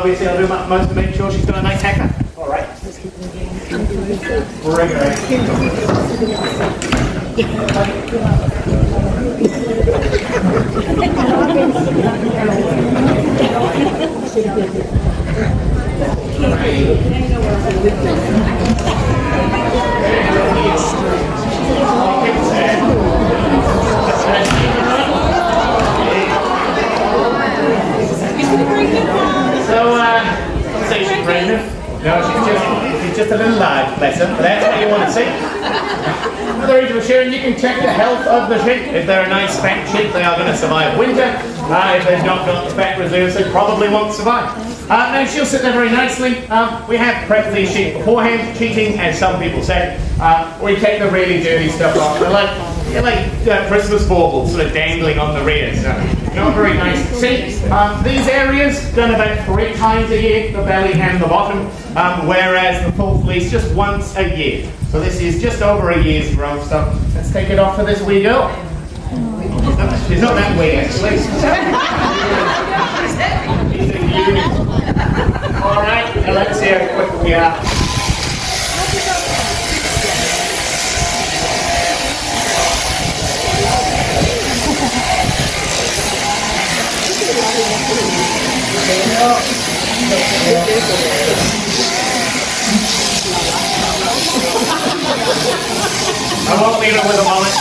obviously I'll do my most to make sure she's got a nice haircut. All right. Bring her in. So, she's pregnant. No, she's just a little large, bless her. But that's what you want to see. Another reason for sharing, you can check the health of the sheep. If they're a nice fat sheep, they are going to survive winter. If they've not got the fat reserves, they probably won't survive. Now she'll sit there very nicely. We have prepped these sheep beforehand, cheating, as some people say. We take the really dirty stuff off. They're like Christmas baubles sort of dangling on the rear. So not very nice to see. These areas done about 3 times a year, the belly and the bottom, whereas the full fleece just once a year. So this is just over a year's growth. So let's take it off for this wee girl. She's not that wee actually. She's a unit. All right, now let's see how quick we are. I won't leave her with a mullet.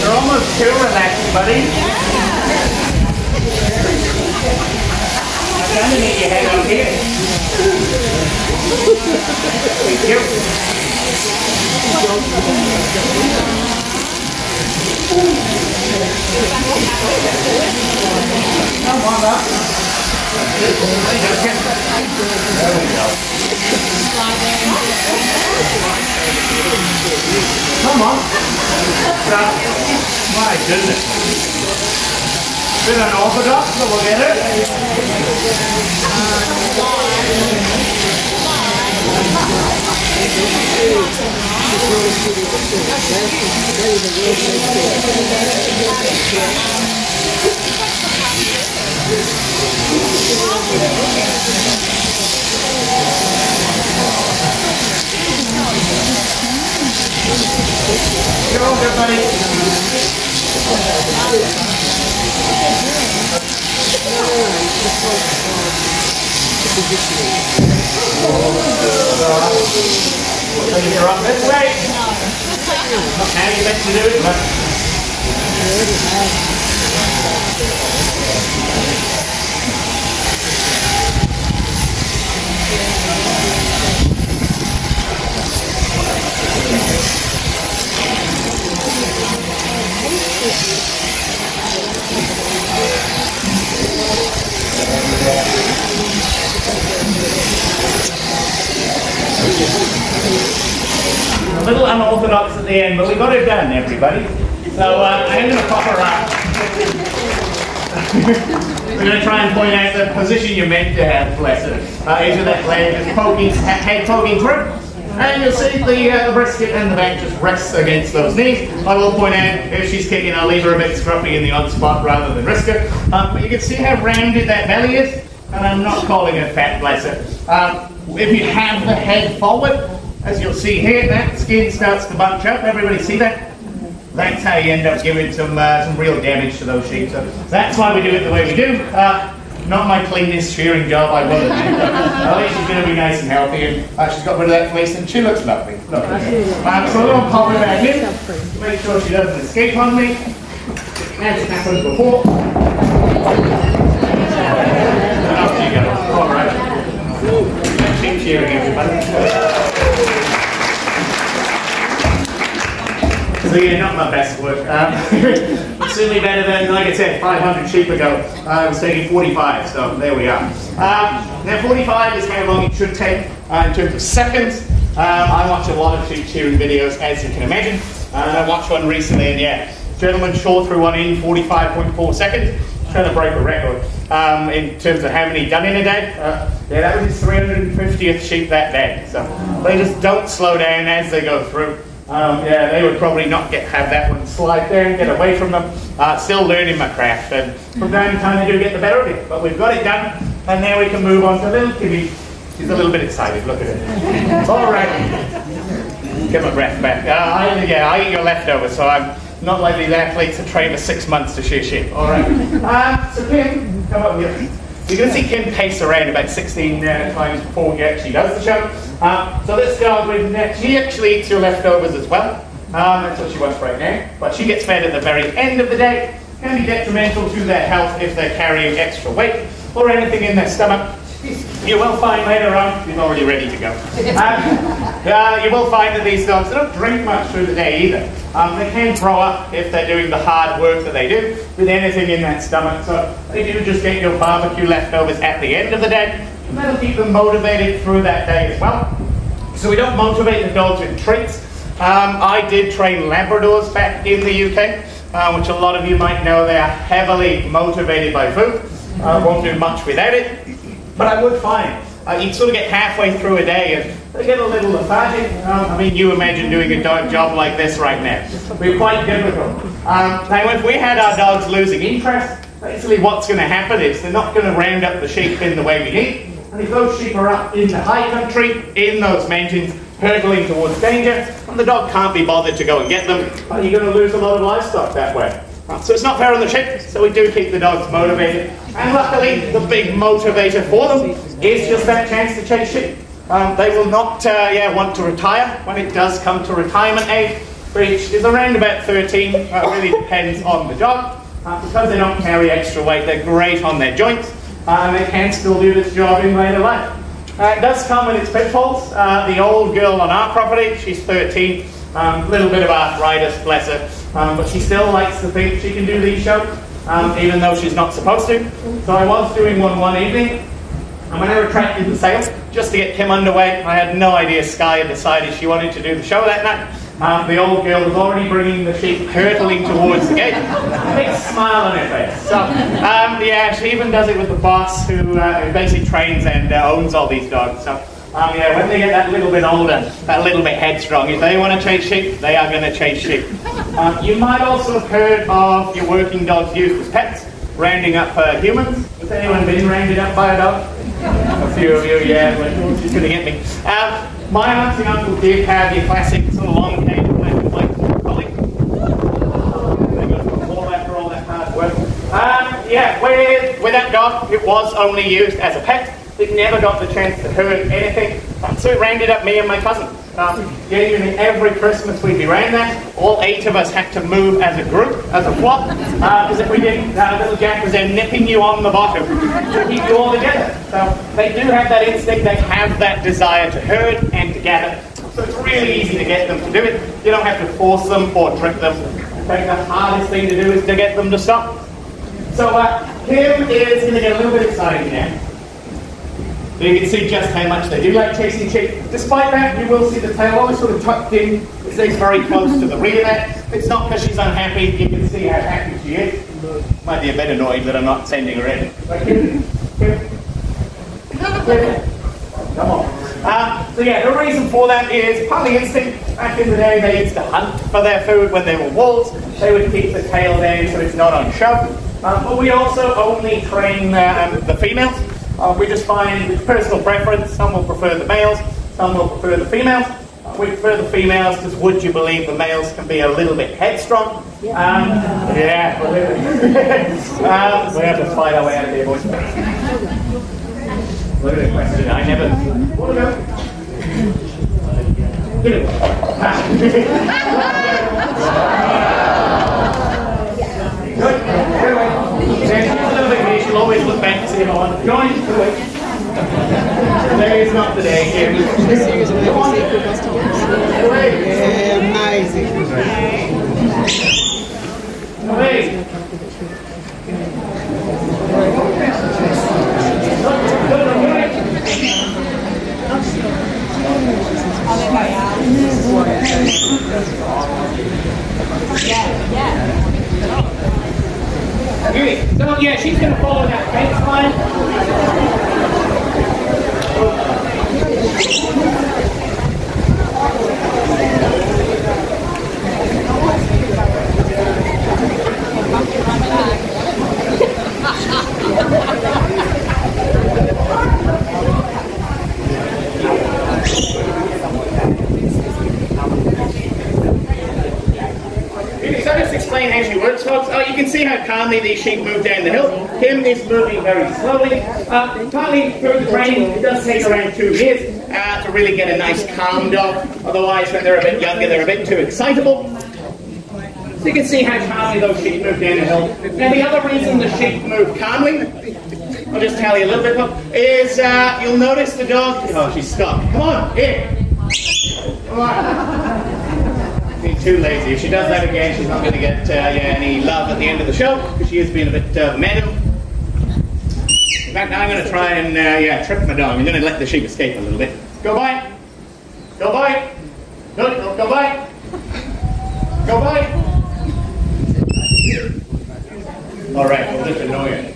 You're almost too relaxed, buddy. I'm going to need your head up here. Thank you. Come on up. There we go. Come on. My goodness. Bit unorthodox, but we'll get it. You're all good, buddy. You're up this way. Not how you meant to do it, but a little unorthodox at the end, but we got it done, everybody. So I'm going to pop her up. We're going to try and point out the position you're meant to have, bless her. Is with that leg just poking, head poking through. And you'll see the brisket and the back just rests against those knees. I will point out, if she's kicking, I'll leave her a bit scruffy in the on spot rather than risk it. But you can see how rounded that belly is, and I'm not calling it fat, bless it. If you have the head forward, as you'll see here, that skin starts to bunch up. Everybody see that? That's how you end up giving some real damage to those sheep. So that's why we do it the way we do. Not my cleanest shearing job, I will admit. At least she's going to be nice and healthy, and she's got rid of that fleece, and she looks lovely. So I'm going to pop her back in, make sure she doesn't escape on me, as happened before. And off she goes. All right. Keep cheering, everybody. So yeah, not my best work. certainly better than, like I said, 500 sheep ago. I was taking 45, so there we are. Now 45 is how long it should take in terms of seconds. I watch a lot of sheep shearing videos, as you can imagine. I watched one recently, and yeah, gentleman shore through one in 45.4 seconds. Trying to break a record in terms of how many done in a day. Yeah, that was his 350th sheep that day. So they just don't slow down as they go through. Yeah, they would probably not have that one slide down, get away from them. Still learning my craft, and from time to time they do get the better of it. But we've got it done, and now we can move on to little Timmy. She's a little bit excited. Look at her. All right, get my breath back. I eat your leftovers, so I'm not like these athletes that train for 6 months to shear sheep. All right. So Kim, come up here. You're going to see Kim pace around about 16 times before he actually does the show. So this dog, she actually eats your leftovers as well. That's what she wants right now. But she gets fed at the very end of the day. Can be detrimental to their health if they're carrying extra weight or anything in their stomach. You will find later on, he's already ready to go. You will find that these dogs, they don't drink much through the day either. They can throw up if they're doing the hard work that they do with anything in that stomach. So they do just get your barbecue leftovers at the end of the day. And that'll keep them motivated through that day as well. So we don't motivate the dogs with treats. I did train Labradors back in the UK, which a lot of you might know they are heavily motivated by food. Won't do much without it. But I would find, you'd sort of get halfway through a day and they get a little lethargic. I mean, you imagine doing a dog job like this right now. We're quite difficult. Now, if we had our dogs losing interest, basically what's going to happen is they're not going to round up the sheep in the way we need. And if those sheep are up in the high country, in those mountains, hurtling towards danger, and the dog can't be bothered to go and get them, you're going to lose a lot of livestock that way. So it's not fair on the sheep, so we do keep the dogs motivated. And luckily, the big motivator for them is just that chance to chase sheep. They will not want to retire when it does come to retirement age, which is around about 13. It really depends on the dog. Because they don't carry extra weight, they're great on their joints, and they can still do this job in later life. It does come with its pitfalls. The old girl on our property, she's 13. A little bit of arthritis, bless her, but she still likes to think she can do these shows, even though she's not supposed to. So I was doing one evening, and when I retracted the sail, just to get Kim underway, I had no idea Sky had decided she wanted to do the show that night. The old girl was already bringing the sheep hurtling towards the gate, a big smile on her face. So, yeah, she even does it with the boss who basically trains and owns all these dogs. So. Yeah, when they get that little bit older, that little bit headstrong, if they want to chase sheep, they are going to chase sheep. You might also have heard of your working dogs used as pets, rounding up humans. Has anyone been rounded up by a dog? A few of you, yeah, but she's going to get me. My auntie and uncle did have your classic sort of long-tailed black and white collie. They got to fall after all that hard work. Yeah, with that dog, it was only used as a pet. It never got the chance to hurt anything, so it rounded up me and my cousin. Genuinely, every Christmas we'd be around that. All 8 of us had to move as a group, as a flock, because if we didn't, little Jack was there nipping you on the bottom to keep you all together. So they do have that instinct, they have that desire to herd and to gather. So it's really easy to get them to do it. You don't have to force them or trick them. In fact, the hardest thing to do is to get them to stop. So Kim is going to get a little bit excited now. So you can see just how much they do like chasing sheep. Despite that, you will see the tail always sort of tucked in. It stays very close to the rear there. It's not because she's unhappy. You can see how happy she is. Might be a bit annoyed that I'm not sending her in. Come on. So yeah, the reason for that is partly instinct. Back in the day, they used to hunt for their food when they were wolves. They would keep the tail down so it's not on show. But we also only train the females. We just find it's personal preference. Some will prefer the males, some will prefer the females. We prefer the females because would you believe the males can be a little bit headstrong? Yeah, we have to fight our way out of here, boys. Look at the question. I never. What about? She'll always look back and say, "Oh, I'm going to do it." Today is not the day here. Come on. Amazing. Amazing. calmly these sheep move down the hill. Kim is moving very slowly. Partly through the training, it does take around 2 years to really get a nice calm dog. Otherwise, when they're a bit younger, they're a bit too excitable. So you can see how calmly those sheep move down the hill. Now the other reason the sheep move calmly, I'll just tell you a little bit more, is you'll notice the dog, oh she's stuck, come on, here, come on. Being too lazy. If she does that again, she's not going to get any love at the end of the show, because she is being a bit metal. In fact, now I'm going to try and trick my dog. I'm going to let the sheep escape a little bit. Go by, go by, go by, go by. Alright, well just annoy it.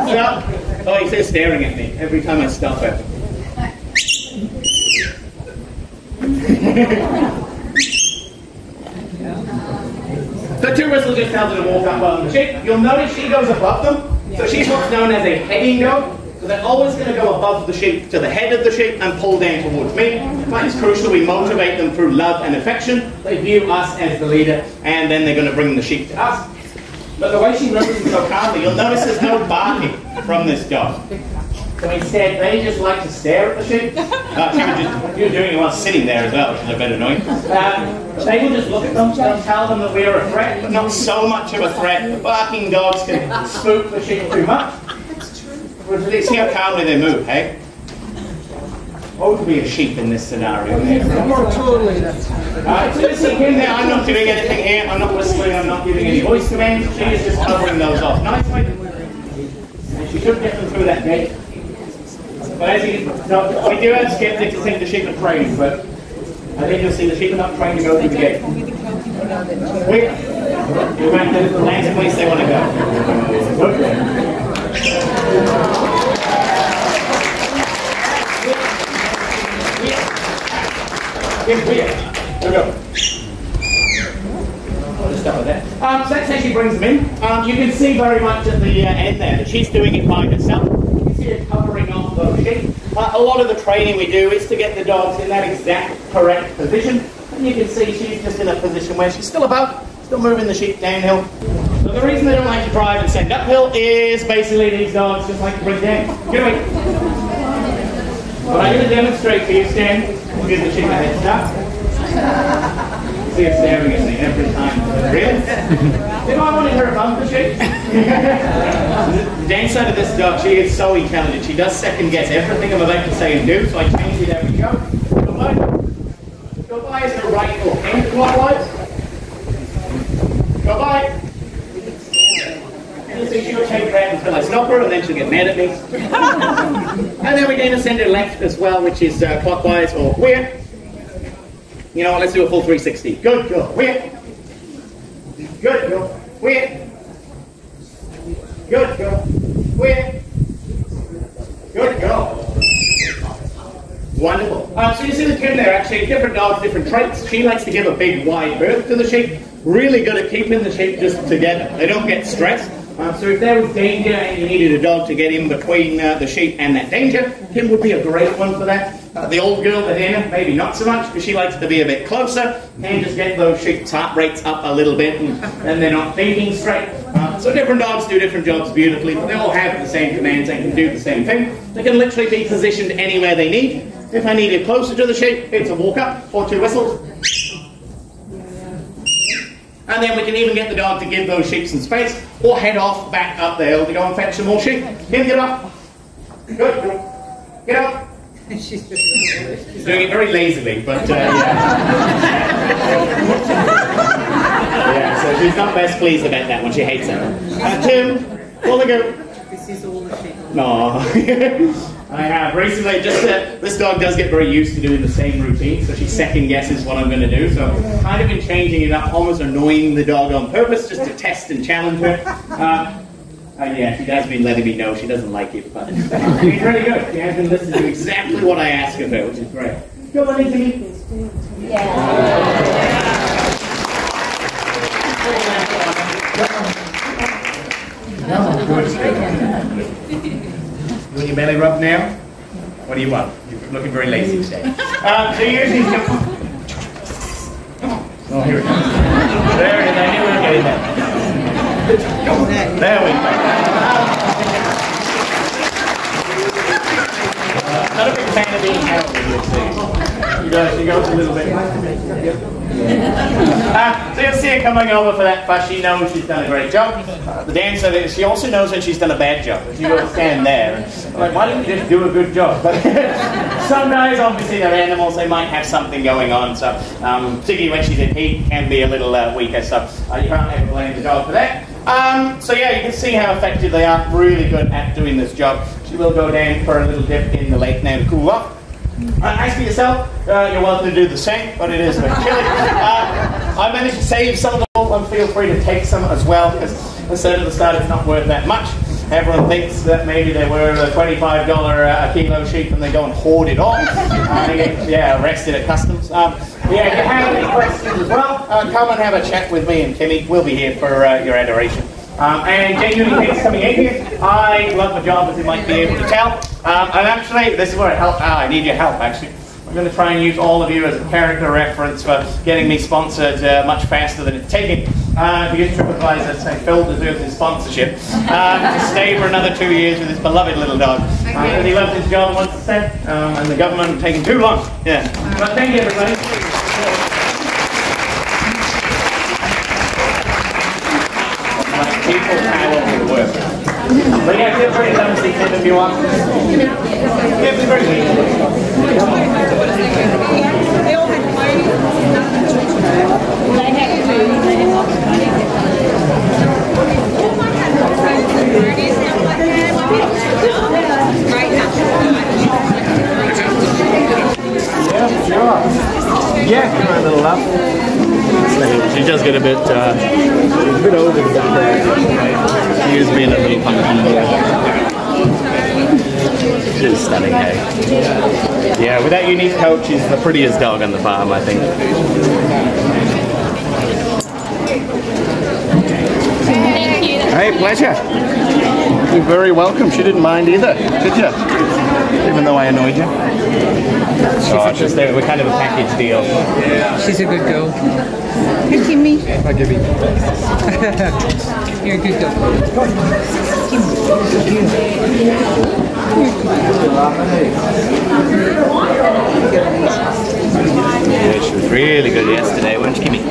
Stop. Oh, he's still staring at me every time I stop it. So 2 whistles just tells her to walk up on the sheep. You'll notice she goes above them. So she's what's known as a heading dog. So they're always going to go above the sheep, to the head of the sheep, and pull down towards me. But it's crucial we motivate them through love and affection. They view us as the leader, and then they're going to bring the sheep to us. But the way she moves so calmly, you'll notice there's no barking from this dog. So instead, they just like to stare at the sheep. She was doing it while sitting there as well, which is a bit annoying. They will just look at them, they'll tell them that we're a threat, but not so much of a threat. The barking dogs can spook the sheep too much. See how calmly they move, hey? What would be a sheep in this scenario? Totally. So you see him there, I'm not doing anything here, I'm not whistling, I'm not giving any voice commands, she is just covering those off nicely. And she should get them through that gate. But as you know, we do have skeptics who think the sheep are trained, but I think you'll see the sheep are not trained to go through the gate. Wait. You might know the last place they want to go. Okay. Here we go. I'll just start with that. So that's how she brings them in. You can see very much at the end there that she's doing it by herself. You can see her covering off those sheep. A lot of the training we do is to get the dogs in that exact correct position. And you can see she's just in a position where she's still above, still moving the sheep downhill. So the reason they don't like to drive and send uphill is basically these dogs just like to bring down. Get away. What I'm going to demonstrate for you, Stan, is give the sheep a head start. See her staring at me every time. Really? If I wanted her above the sheep. The downside of this dog, she is so intelligent. She does second guess everything I'm about to say and do, so I change it every show. Go by. Go by is her right or counterclockwise. Go by. So she'll take that until I stop her, and then she'll get mad at me. And then we're going to send her left as well, which is clockwise or where. You know what, let's do a full 360. Good girl. Where? Good girl. Where? Good girl. Where? Good girl. Wonderful. So you see the Kim there, actually, different dogs, different traits. She likes to give a big wide berth to the sheep. Really good at keeping the sheep just together. They don't get stressed. So if there was danger and you needed a dog to get in between the sheep and that danger, Kim would be a great one for that. The old girl, the Hannah, maybe not so much, because she likes to be a bit closer and just get those sheep's heart rates up a little bit, and they're not thinking straight. So different dogs do different jobs beautifully, but they all have the same commands and can do the same thing. They can literally be positioned anywhere they need. If I need it closer to the sheep, it's a walk up or 2 whistles. And then we can even get the dog to give those sheep some space, or head off back up the hill to go and fetch some more sheep. Kim, get up. Good. Get up. She's doing it very lazily, but yeah, so she's not best pleased about that one. She hates it. Tim, pull the go. This is all the sheep. No. I have recently this dog does get very used to doing the same routine, so she second guesses what I'm going to do. So I've kind of been changing it up, almost annoying the dog on purpose, just to test and challenge her. Yeah, she has been letting me know she doesn't like it, but she's really good. She has been listening to exactly what I ask of her, which is great. Go on into me. Yeah. You want your belly rub now? What do you want? You're looking very lazy today. So usually oh, here it comes. There it is. I knew we were getting that. There we go. Not a big fan of being held, you'll see. She goes a little bit. So you'll see her coming over for that fuss. She knows she's done a great job. The dancer, she also knows when she's done a bad job. She will stand there and like, why didn't you just do a good job? But some guys, obviously, they're animals. They might have something going on. So particularly when she's in heat, can be a little weaker. So you can't ever blame the dog for that. So yeah, you can see how effective they are. Really good at doing this job. She will go down for a little dip in the lake now to cool off. As for yourself, you're welcome to do the same, but it is a bit chilly. I managed to save some of them, and feel free to take some as well, because I said at the start it's not worth that much. Everyone thinks that maybe they were a $25 a kilo sheep and they go and hoard it all. They get arrested at customs. If you have any questions as well, come and have a chat with me and Kimmy. We'll be here for your adoration. And genuinely, thanks for coming in here. I love my job, as you might be able to tell. And actually, this is where I need your help, actually. I'm going to try and use all of you as a character reference for getting me sponsored much faster than it's taking. Because TripAdvisor say Phil deserves his sponsorship. To stay for another 2 years with his beloved little dog. Because he loves his job and wants to stay. And the government taking too long. Yeah. But thank you, everybody. People power will work. But yeah, feel free to come and see Tim if you want. Yeah, feel free. They all had yeah, sure. Yeah, come on, little love. She does get a bit over the top. She is being a little funky. She's stunning, hey? Yeah, with that unique coat, she's the prettiest dog on the farm, I think. Thank you. Hey, pleasure. You're very welcome. She didn't mind either, did you? Even though I annoyed you. We're kind of a package deal. She's a good girl. Hey, Kimmy. Hi, Gibby. You're a good girl. Yeah, she was really good yesterday, weren't she, Kimmy?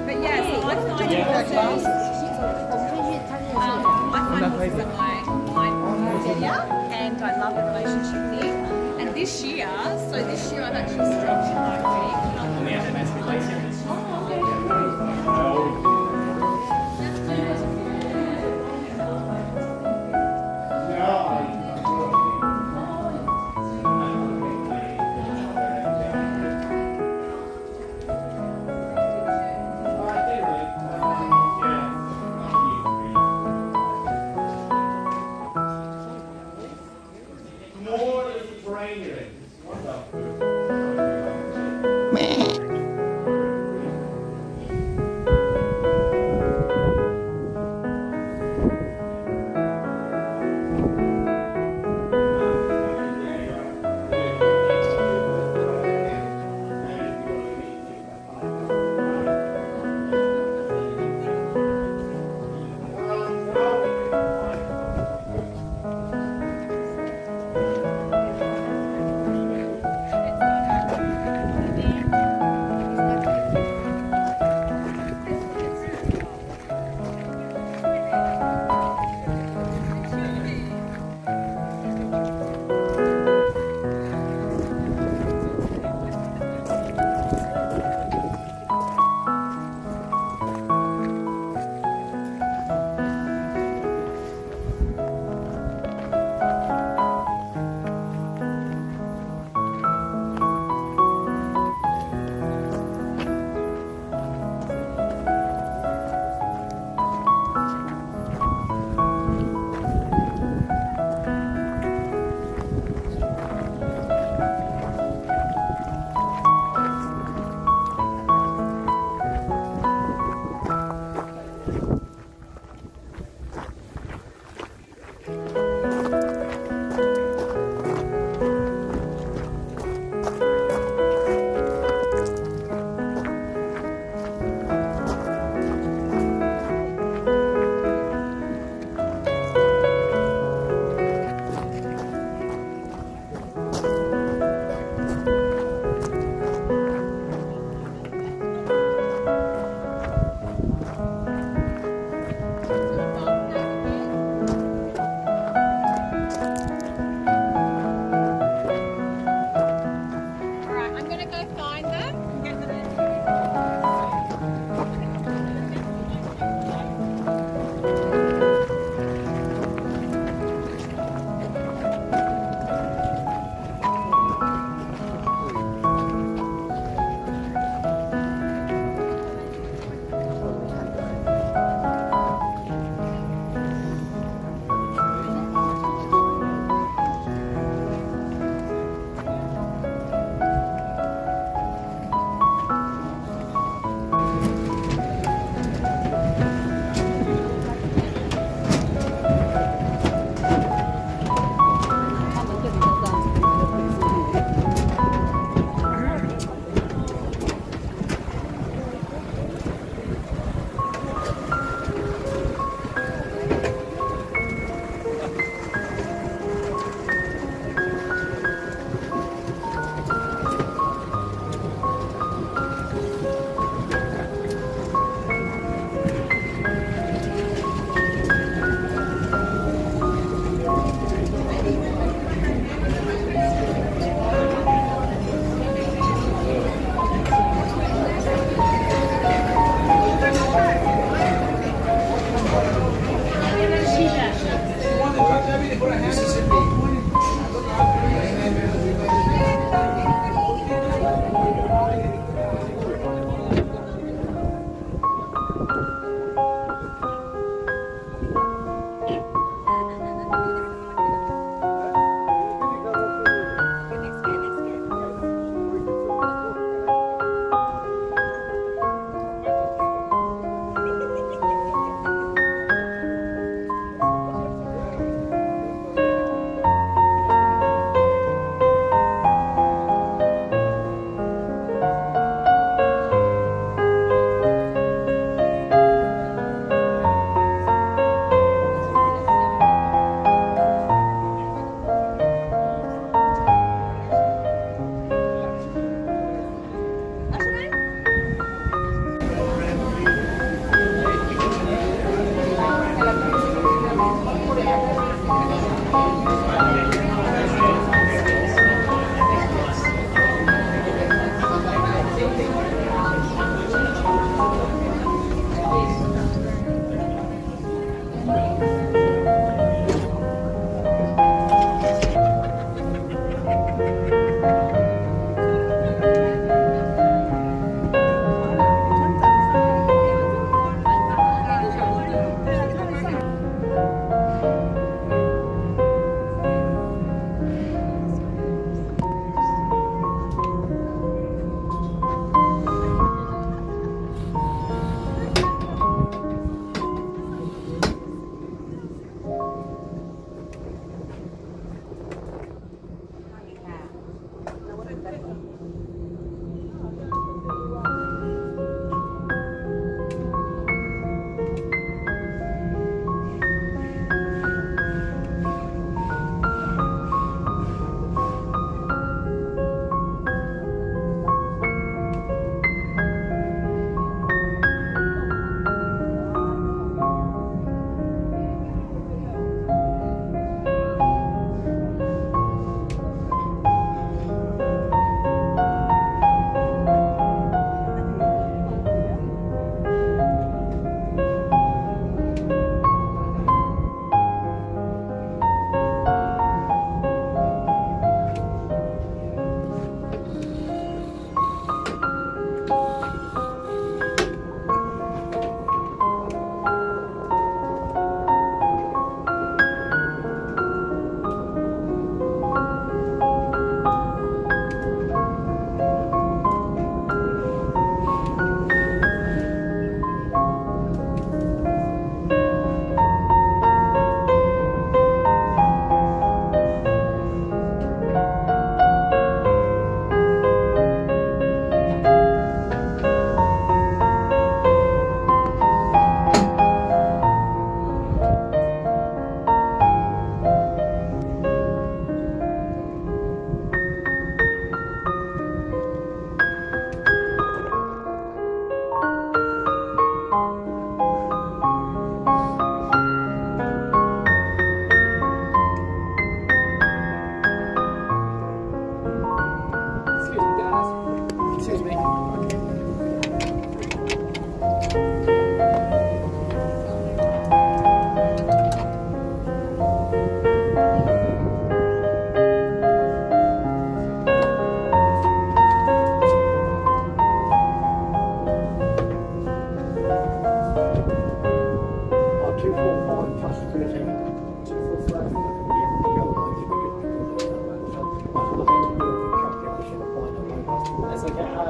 But yes, I find it that I find this my area, and I love the relationship here. And this year, I've actually stretched my week. More is the terrain you're in. It's wonderful.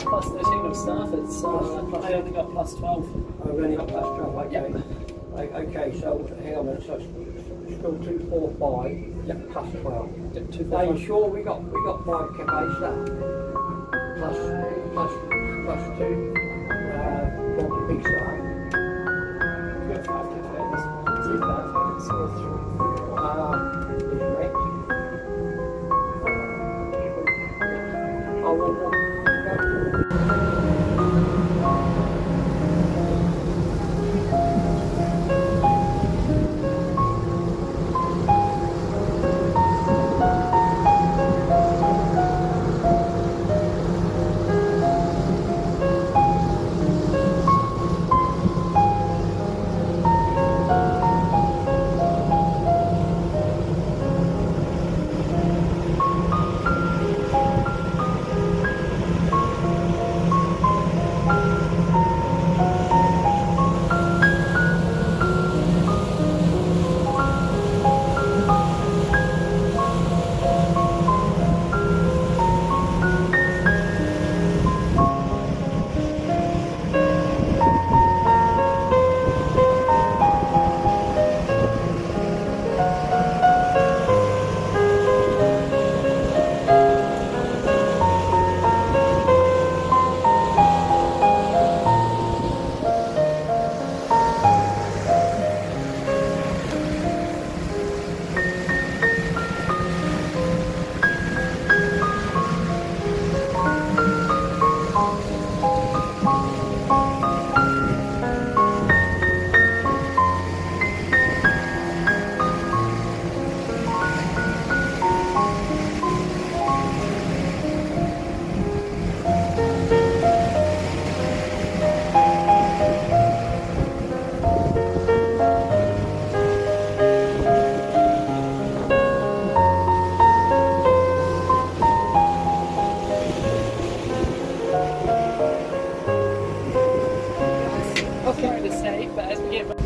plus 13 of staff. It's I only got plus 12. I've only got plus 12, okay. Yep. Okay, so hang on a minute, so still 245, Yep. plus 12. Yep, Are you 245. sure we got 5 cafes there? Plus 2, from the big star. We've got 5 cafes. See that? So Correct. Oh, well, sorry to say, but as we get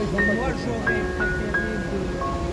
moi, j'aurais préféré de voir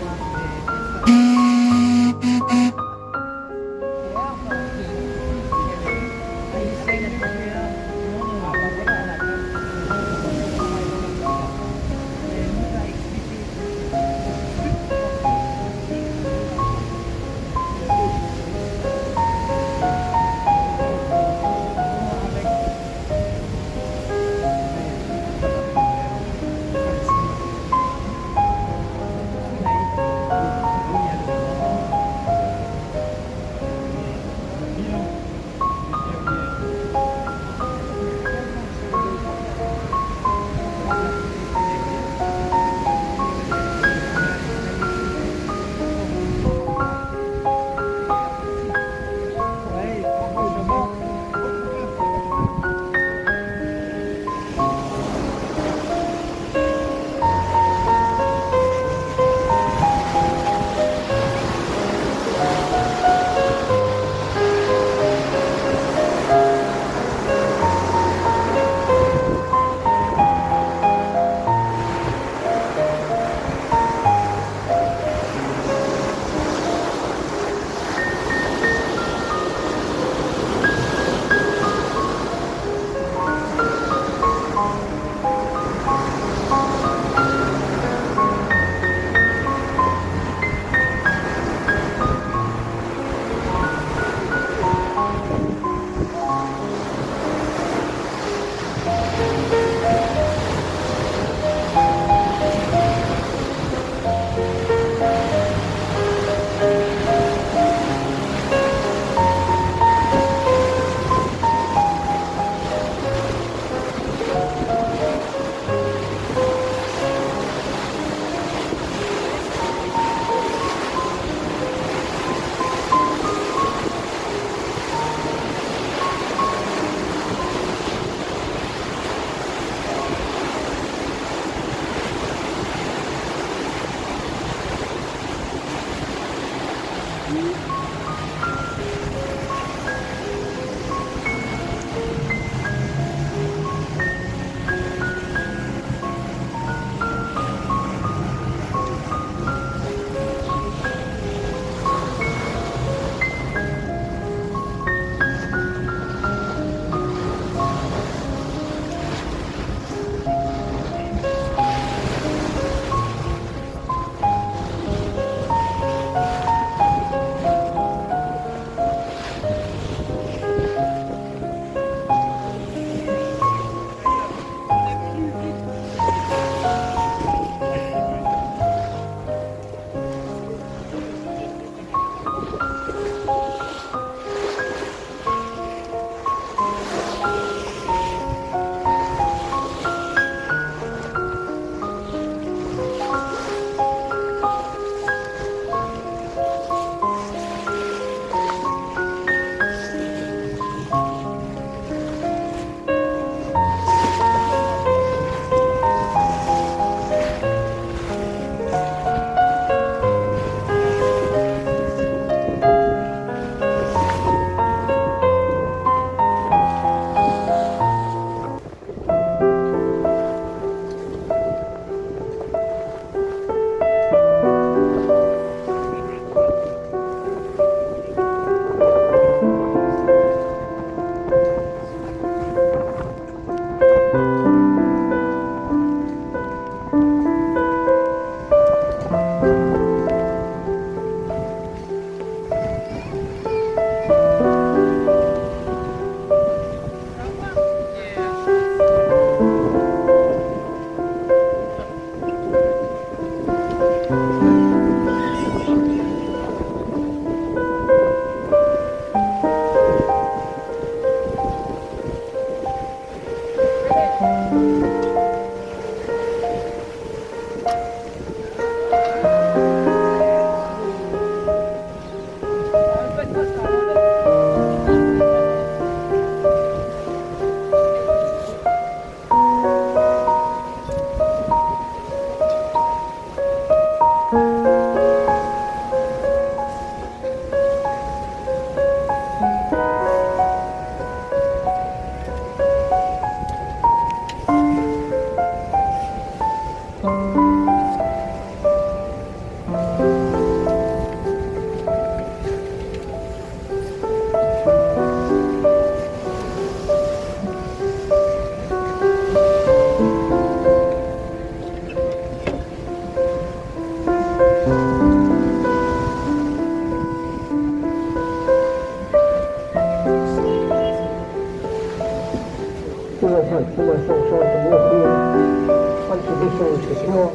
sure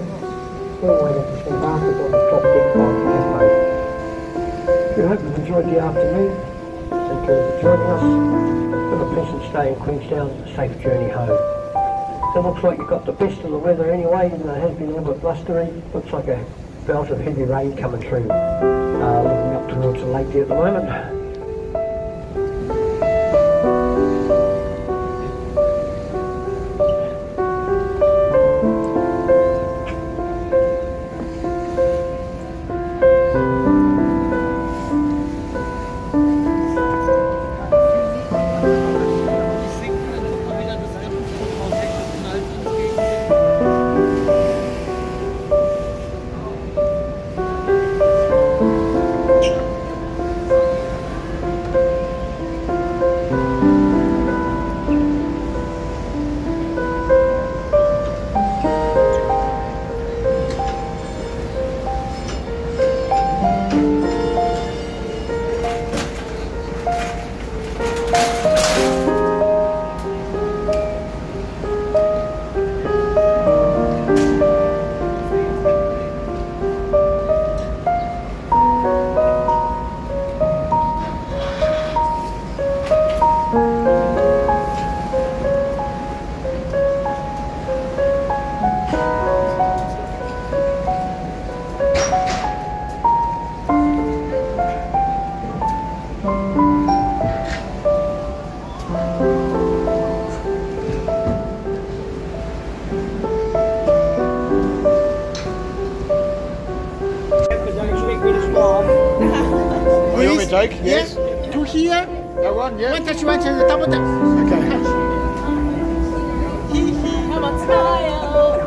we're waiting to see after what the top dip on made. We hope you've enjoyed the afternoon. Thank you for joining us. Have a pleasant stay in Queenstown and a safe journey home. It looks like you've got the best of the weather anyway, even though it has been a little bit blustery. Looks like a belt of heavy rain coming through, looking up towards the lake there at the moment. Jake? Yes. To here. That one, yeah. One touch, double touch. Okay. Come on, smile.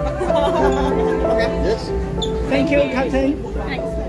Yes. Thank you, Captain. Thanks.